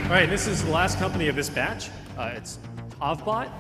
All right, this is the last company of this batch. It's Tovbot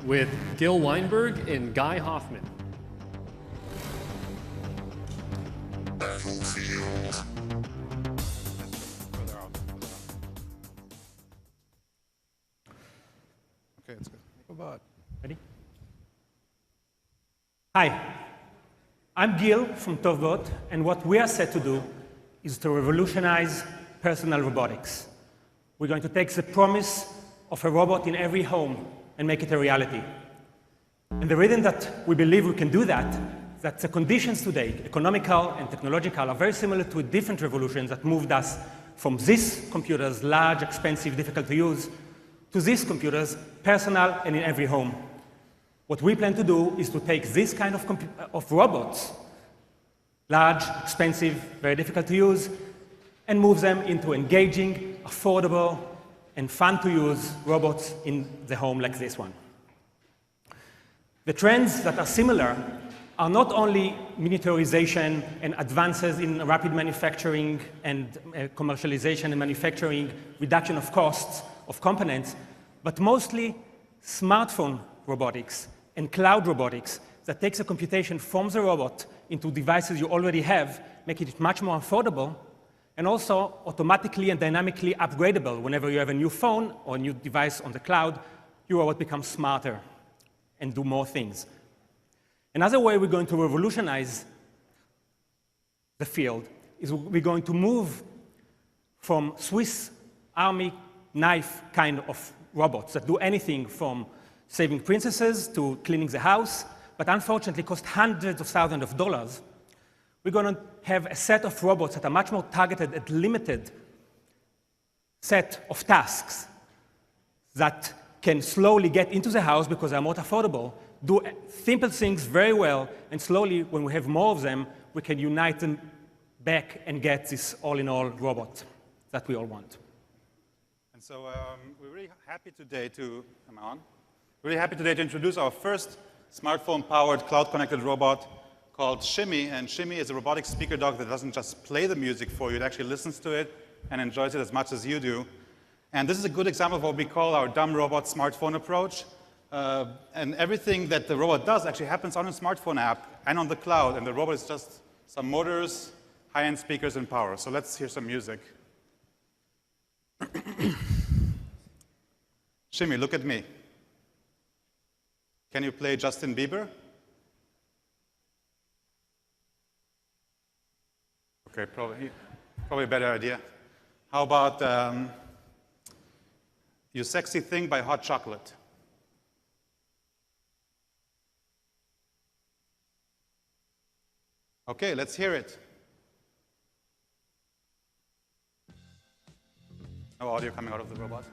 with Gil Weinberg and Guy Hoffman. Okay, let's go. Tovbot. Ready? Hi, I'm Gil from Tovbot, and what we are set to do is to revolutionize personal robotics. We're going to take the promise of a robot in every home and make it a reality. And the reason that we believe we can do that is that the conditions today, economical and technological, are very similar to different revolutions that moved us from these computers, large, expensive, difficult to use, to these computers, personal and in every home. What we plan to do is to take this kind of robots, large, expensive, very difficult to use, and move them into engaging, affordable, and fun-to-use robots in the home like this one. The trends that are similar are not only miniaturization and advances in rapid manufacturing and commercialization and manufacturing, reduction of costs of components, but mostly smartphone robotics and cloud robotics that takes the computation from the robot into devices you already have, making it much more affordable, and also automatically and dynamically upgradable. Whenever you have a new phone or a new device on the cloud, your robot becomes smarter and do more things. Another way we're going to revolutionize the field is we're going to move from Swiss Army knife kind of robots that do anything from saving princesses to cleaning the house, but unfortunately cost hundreds of thousands of dollars. We're going to have a set of robots that are much more targeted at limited set of tasks that can slowly get into the house because they're more affordable, do simple things very well, and slowly, when we have more of them, we can unite them back and get this all-in-all robot that we all want. And so we're really happy today to, really happy today to introduce our first smartphone-powered, cloud-connected robot called Shimmy. And Shimmy is a robotic speaker dog that doesn't just play the music for you, it actually listens to it and enjoys it as much as you do. And this is a good example of what we call our dumb robot smartphone approach. And everything that the robot does actually happens on a smartphone app and on the cloud, and the robot is just some motors, high-end speakers, and power. So let's hear some music. Shimmy, look at me. Can you play Justin Bieber? Okay, probably a better idea. How about You Sexy Thing by Hot Chocolate? Okay, let's hear it. No audio coming out of the robot.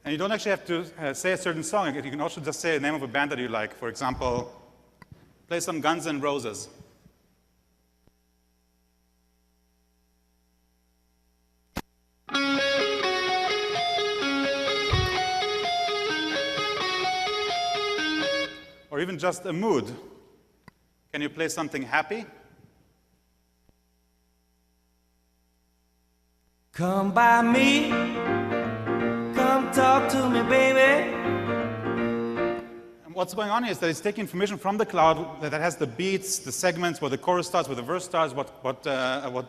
And you don't actually have to say a certain song. You can also just say the name of a band that you like. For example, play some Guns N' Roses. Or even just a mood. Can you play something happy? Come by me, come talk to me, baby. And what's going on is that it's taking information from the cloud that has the beats, the segments, where the chorus starts, where the verse starts, what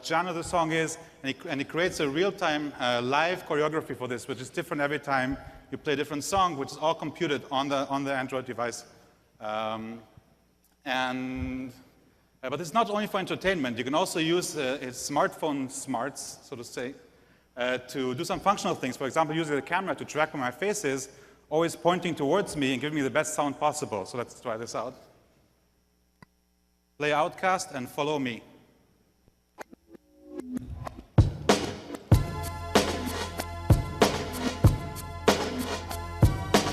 genre the song is, and it creates a real-time live choreography for this, which is different every time you play a different song, which is all computed on the Android device. But it's not only for entertainment. You can also use smartphone smarts, so to say, to do some functional things. For example, using the camera to track where my face is, always pointing towards me and giving me the best sound possible. So let's try this out. Play Outcast and Follow Me.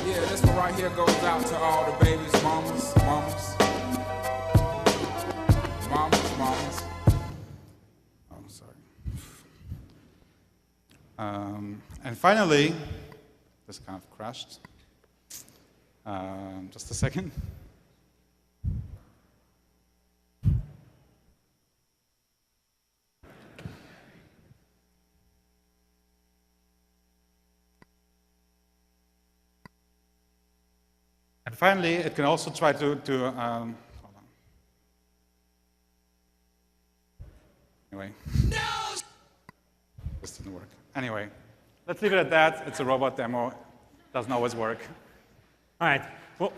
Yeah, this one right here goes out to all the babies, mamas. And finally, This kind of crashed. Just a second. And finally, it can also try to hold on. Anyway. No! This didn't work. Anyway, let's leave it at that. It's a robot demo. Doesn't always work. All right. Well,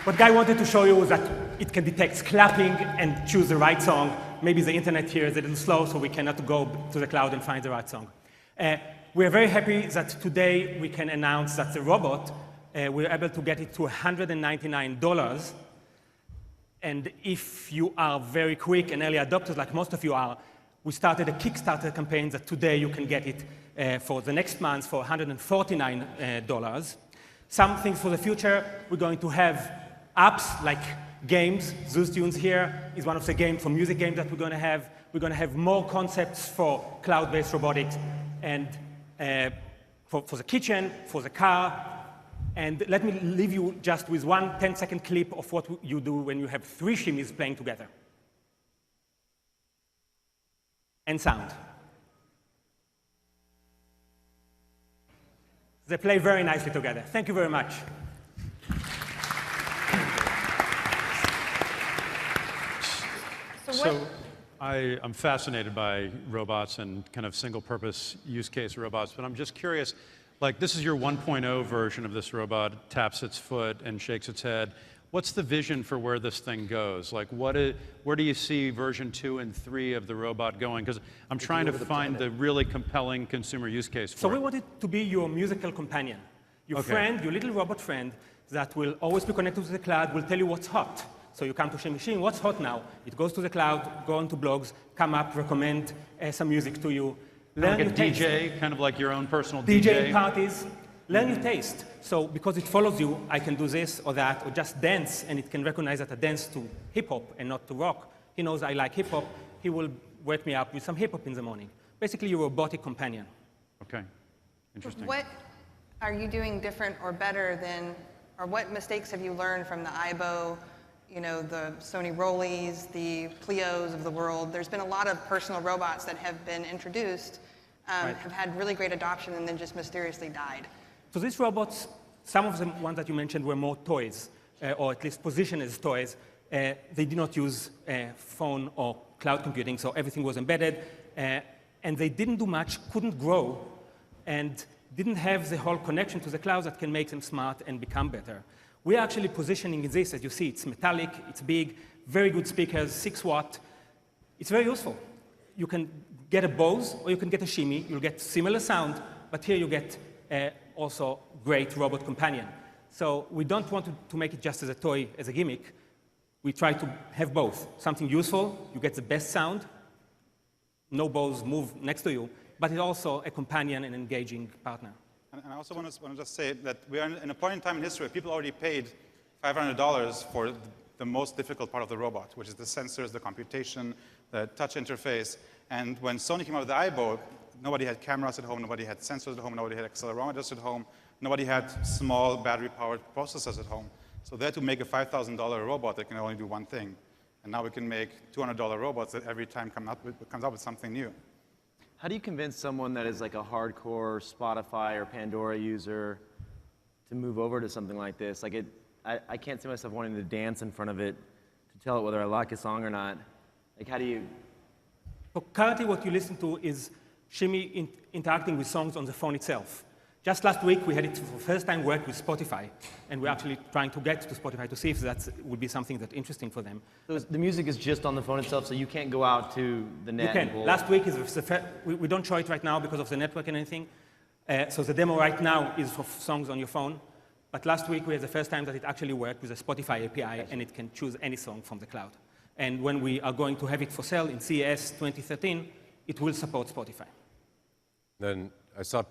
what Guy wanted to show you is that it can detect clapping and choose the right song. Maybe the internet here is a little slow, so we cannot go to the cloud and find the right song. We're very happy that today we can announce that the robot, we're able to get it to $199. And if you are very quick and early adopters, like most of you are, we started a Kickstarter campaign that today you can get it for the next month for $149. Some things for the future, we're going to have apps like games. Zeus Tunes here is one of the games for music games that we're going to have. We're going to have more concepts for cloud-based robotics and for the kitchen, for the car. And let me leave you just with one 10-second clip of what you do when you have 3 shimmies playing together. And sound. They play very nicely together. Thank you very much. So I'm fascinated by robots and kind of single-purpose use case robots, but I'm just curious, like this is your 1.0 version of this robot, it taps its foot and shakes its head. What's the vision for where this thing goes? Like where do you see version 2 and 3 of the robot going? Because I'm trying to find the really compelling consumer use case for it. So we want it to be your musical companion. Your friend, your little robot friend that will always be connected to the cloud, will tell you what's hot. So you come to Shimmy, what's hot now? It goes to the cloud, go onto blogs, come up, recommend some music to you. Learn like a DJ, kind of like your own personal DJ parties. Learn your taste. So because it follows you, I can do this or that, or just dance, and it can recognize that I dance to hip-hop and not to rock. He knows I like hip-hop. He will wake me up with some hip-hop in the morning. Basically, your robotic companion. Okay, interesting. What are you doing different or better than, or what mistakes have you learned from the IBO, you know, the Sony Rollies, the Clios of the world? There's been a lot of personal robots that have been introduced, have had really great adoption, and then just mysteriously died. So these robots, some of the ones that you mentioned were more toys, or at least positioned as toys. They did not use phone or cloud computing, so everything was embedded. And they didn't do much, couldn't grow, and didn't have the whole connection to the cloud that can make them smart and become better. We're actually positioning this, as you see, it's metallic, it's big, very good speakers, 6 watt. It's very useful. You can get a Bose or you can get a Shimmy. You'll get similar sound, but here you get also great robot companion. So we don't want to make it just as a toy, as a gimmick. We try to have both. Something useful, you get the best sound, no Bose move next to you, but it's also a companion and engaging partner. And I also want to just say that we are in a point in time in history where people already paid $500 for the most difficult part of the robot, which is the sensors, the computation, the touch interface. And when Sony came out with the IBO, nobody had cameras at home, nobody had sensors at home, nobody had accelerometers at home, nobody had small battery-powered processors at home. So they had to make a $5,000 robot that can only do one thing. And now we can make $200 robots that every time comes up with something new. How do you convince someone that is like a hardcore Spotify or Pandora user to move over to something like this? Like I can't see myself wanting to dance in front of it to tell it whether I like a song or not. Like how do you? So currently what you listen to is Shimmy interacting with songs on the phone itself. Just last week we had it for the first time work with Spotify, and we're actually trying to get to Spotify to see if that would be something that's interesting for them. So the music is just on the phone itself, so you can't go out to the net. You can. Last week is the first, we don't show it right now because of the network and anything. So the demo right now is for songs on your phone. But last week we had the first time that it actually worked with a Spotify API, and it can choose any song from the cloud. And when we are going to have it for sale in CES 2013, it will support Spotify. Then I saw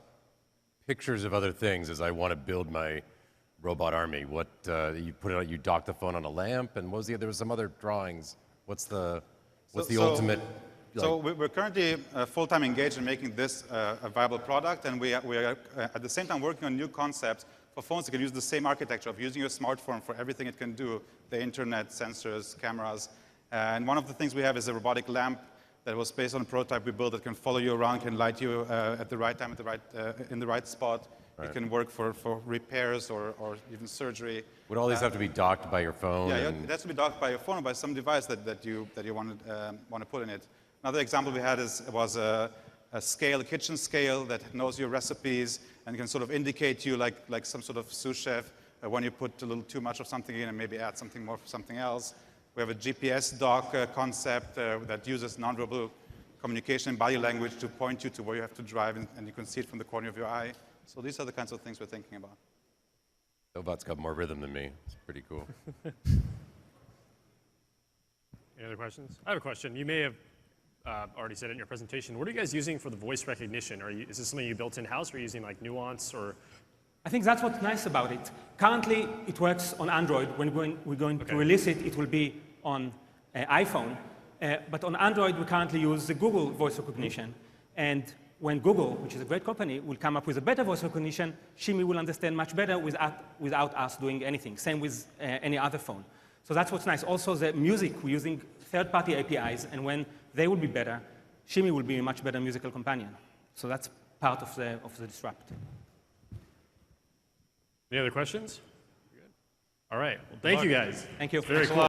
pictures of other things as I want to build my robot army. What you put it on, you dock the phone on a lamp, and what was there was some other drawings. What's the ultimate So we're currently full-time engaged in making this a viable product, and we are at the same time working on new concepts for phones that can use the same architecture of using your smartphone for everything it can do, the internet, sensors, cameras. And one of the things we have is a robotic lamp that was based on a prototype we built that can follow you around, can light you at the right time, in the right spot. Right. It can work for repairs or even surgery. Would all these have to be docked by your phone? Yeah, it has to be docked by your phone or by some device that you want to put in it. Another example we had was a kitchen scale that knows your recipes and can sort of indicate to you like some sort of sous chef when you put a little too much of something in and maybe add something more for something else. We have a GPS dock concept that uses nonverbal communication and body language to point you to where you have to drive, and you can see it from the corner of your eye. So these are the kinds of things we're thinking about. Tovbot's got more rhythm than me. It's pretty cool. Any other questions? I have a question. You may have already said it in your presentation. What are you guys using for the voice recognition? Is this something you built in-house, or are you using like Nuance or? I think that's what's nice about it. Currently, it works on Android. When we're going to release it, it will be on iPhone. But on Android, we currently use the Google voice recognition. And when Google, which is a great company, will come up with a better voice recognition, Shimmy will understand much better without us doing anything. Same with any other phone. So that's what's nice. Also, the music, we're using third-party APIs, and when they will be better, Shimmy will be a much better musical companion. So that's part of the disrupt. Any other questions? All right. Well, thank you guys. Thank you. Very cool.